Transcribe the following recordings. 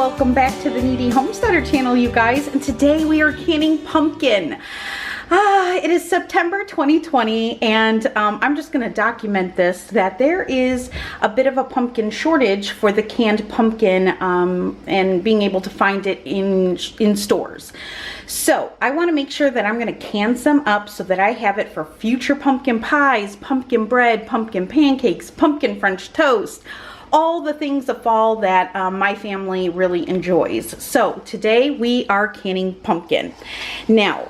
welcome back to the Kneady Homesteader Channel, you guys. And today we are canning pumpkin. It is September 2020, and I'm just going to document this, that there is a bit of a pumpkin shortage for the canned pumpkin and being able to find it in stores. So I want to make sure that I'm going to can some up so that I have it for future pumpkin pies, pumpkin bread, pumpkin pancakes, pumpkin French toast, all the things of fall that my family really enjoys. So today we are canning pumpkin. Now,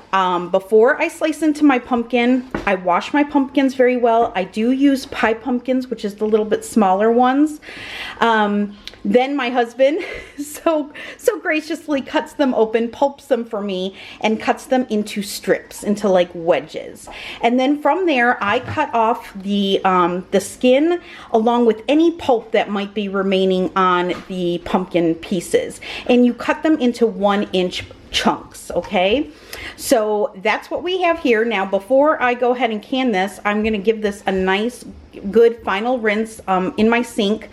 before I slice into my pumpkin, I wash my pumpkins very well. I do use pie pumpkins, which is the little bit smaller ones. Then my husband so graciously cuts them open, pulps them for me, and cuts them into strips, into like wedges. And then from there, I cut off the skin along with any pulp that might be remaining on the pumpkin pieces. And you cut them into 1-inch chunks, okay? So that's what we have here. Now, before I go ahead and can this, I'm gonna give this a nice good final rinse in my sink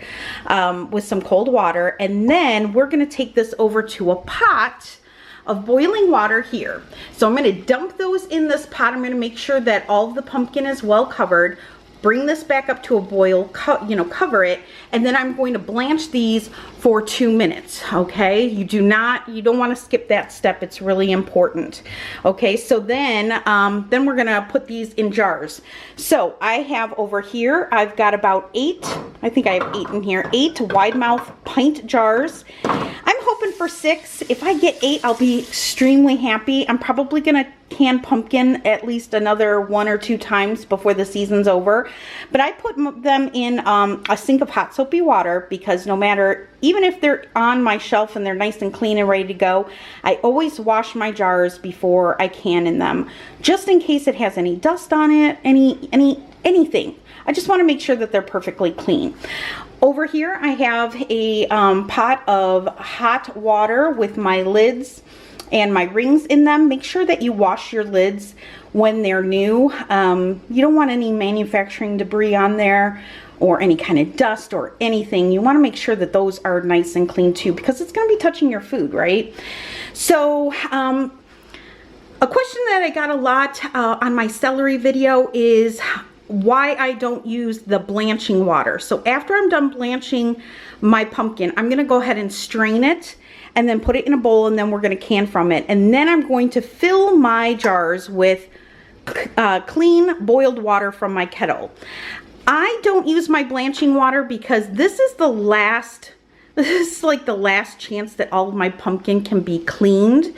with some cold water, and then we're gonna take this over to a pot of boiling water here. So I'm gonna dump those in this pot. I'm gonna make sure that all of the pumpkin is well covered. Bring this back up to a boil, cover it, and then I'm going to blanch these for 2 minutes, okay? You don't want to skip that step. It's really important. Okay, so then we're gonna put these in jars. So I have over here, I've got about 8, I think I have 8 in here, 8 wide mouth pint jars. I'm hoping for 6. If I get 8, I'll be extremely happy. I'm probably gonna can pumpkin at least another 1 or 2 times before the season's over. But I put them in a sink of hot soapy water because no matter, even if they're on my shelf and they're nice and clean and ready to go, I always wash my jars before I can in them, just in case it has any dust on it, anything. I just want to make sure that they're perfectly clean. Over here I have a pot of hot water with my lids and my rings in them. Make sure that you wash your lids when they're new. You don't want any manufacturing debris on there or any kind of dust or anything. You want to make sure that those are nice and clean too, because it's going to be touching your food, right? So a question that I got a lot on my celery video is why I don't use the blanching water. So after I'm done blanching my pumpkin, I'm going to go ahead and strain it and then put it in a bowl, and then we're going to can from it. And then I'm going to fill my jars with clean boiled water from my kettle. I don't use my blanching water because this is like the last chance that all of my pumpkin can be cleaned.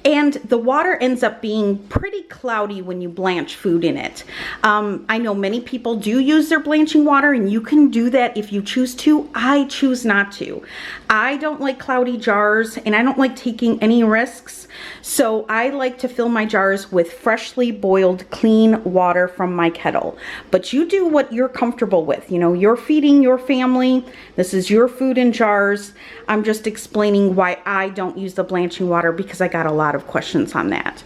And the water ends up being pretty cloudy when you blanch food in it. I know many people do use their blanching water, and you can do that if you choose to. I choose not to. I don't like cloudy jars, and I don't like taking any risks. So I like to fill my jars with freshly boiled clean water from my kettle. But you do what you're comfortable with. You know, you're feeding your family. This is your food in jars. I'm just explaining why I don't use the blanching water because I got a lot of questions on that.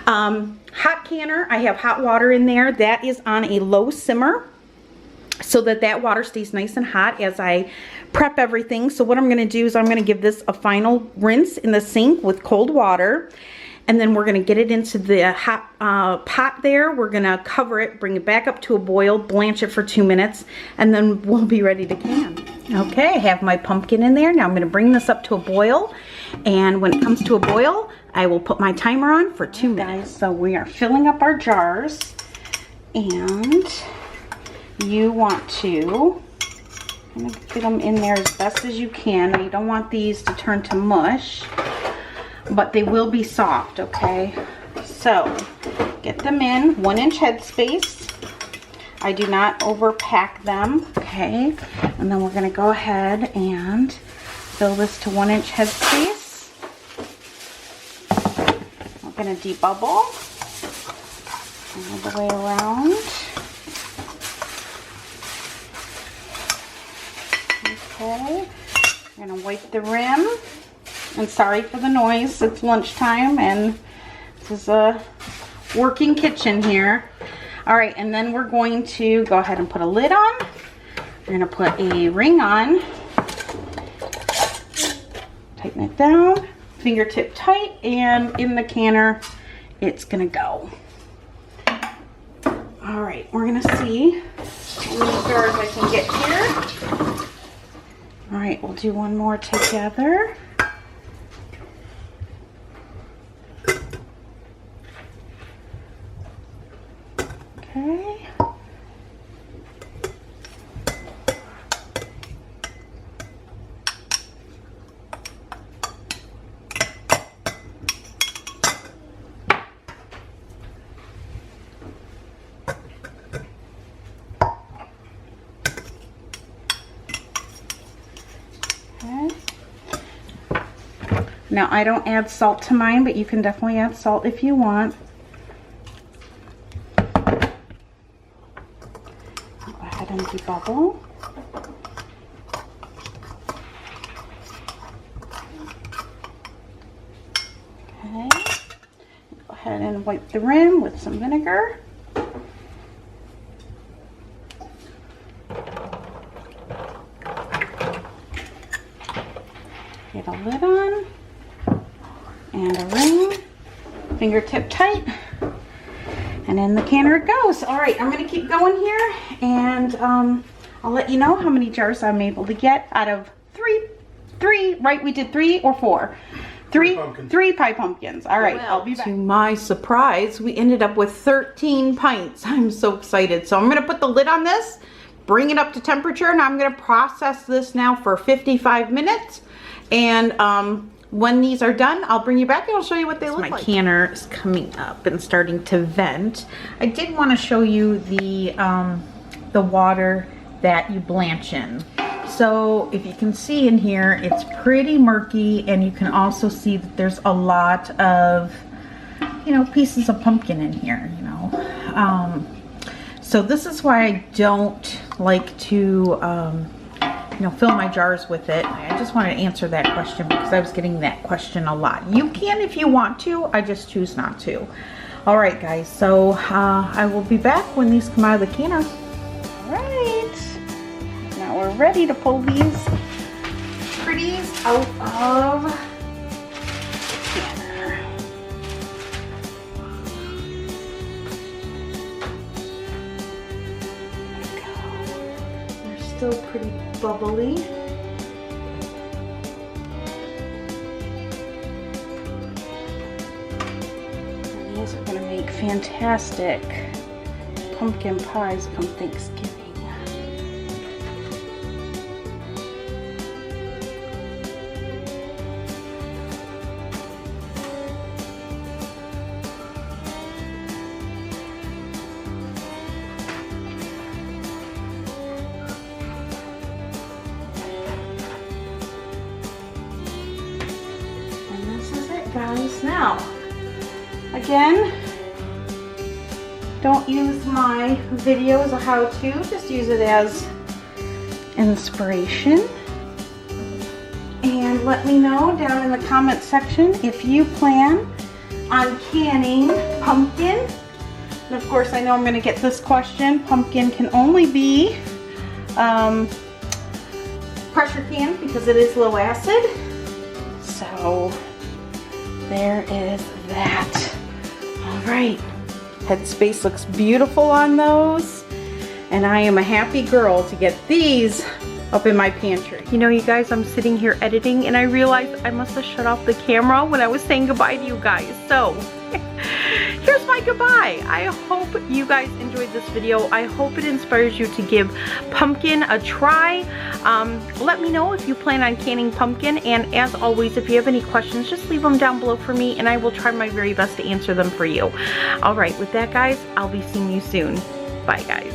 Hot canner, I have hot water in there. That is on a low simmer so that water stays nice and hot as I prep everything. So what I'm going to do is I'm going to give this a final rinse in the sink with cold water, and then we're going to get it into the hot pot there. We're going to cover it, bring it back up to a boil, blanch it for 2 minutes, and then we'll be ready to can. Okay, I have my pumpkin in there. Now I'm going to bring this up to a boil, and when it comes to a boil, I will put my timer on for 2 minutes. So we are filling up our jars, and you want to kind of get them in there as best as you can. Now, you don't want these to turn to mush, but they will be soft, okay? So get them in 1-inch headspace. I do not overpack them, okay? And then we're gonna go ahead and fill this to 1-inch headspace. We're gonna debubble all the way around. Okay, I'm gonna wipe the rim. And sorry for the noise, it's lunchtime and this is a working kitchen here. All right, and then we're going to go ahead and put a lid on. We're gonna put a ring on. Tighten it down, fingertip tight, and in the canner, it's gonna go. All right, we're gonna see how many jars I can get here. All right, we'll do one more together. Okay. Now, I don't add salt to mine, but you can definitely add salt if you want. Go ahead and debubble. Okay. Go ahead and wipe the rim with some vinegar. Get a lid on. And a ring, fingertip tight, and in the canner it goes. All right, I'm gonna keep going here, and I'll let you know how many jars I'm able to get out of three, right? We did 3 or 4? Three pie pumpkins. All right, well, I'll be back. To my surprise, we ended up with 13 pints. I'm so excited. So I'm gonna put the lid on this, bring it up to temperature, and I'm gonna process this now for 55 minutes. And when these are done, I'll bring you back and I'll show you what they look like. My canner is coming up and starting to vent. I did want to show you the water that you blanch in. So if you can see in here, it's pretty murky, and you can also see that there's a lot of, you know, pieces of pumpkin in here, you know. So this is why I don't like to you know, fill my jars with it. I just wanted to answer that question because I was getting that question a lot. You can if you want to, I just choose not to. All right, guys, so I will be back when these come out of the canner. All right, now we're ready to pull these pretties out of the canner. There we go. They're still pretty bubbly. And these are going to make fantastic pumpkin pies come Thanksgiving. Guys, now again, don't use my video as a how-to, just use it as inspiration. And let me know down in the comment section if you plan on canning pumpkin. And of course, I know I'm going to get this question. Pumpkin can only be pressure canned because it is low acid. So there is that. All right, headspace looks beautiful on those, and I am a happy girl to get these up in my pantry. You know, you guys, I'm sitting here editing and I realized I must have shut off the camera when I was saying goodbye to you guys. So here's my goodbye. I hope you guys enjoyed this video. I hope it inspires you to give pumpkin a try. Let me know if you plan on canning pumpkin, and as always, if you have any questions, just leave them down below for me and I will try my very best to answer them for you. All right, with that, guys, I'll be seeing you soon. Bye, guys.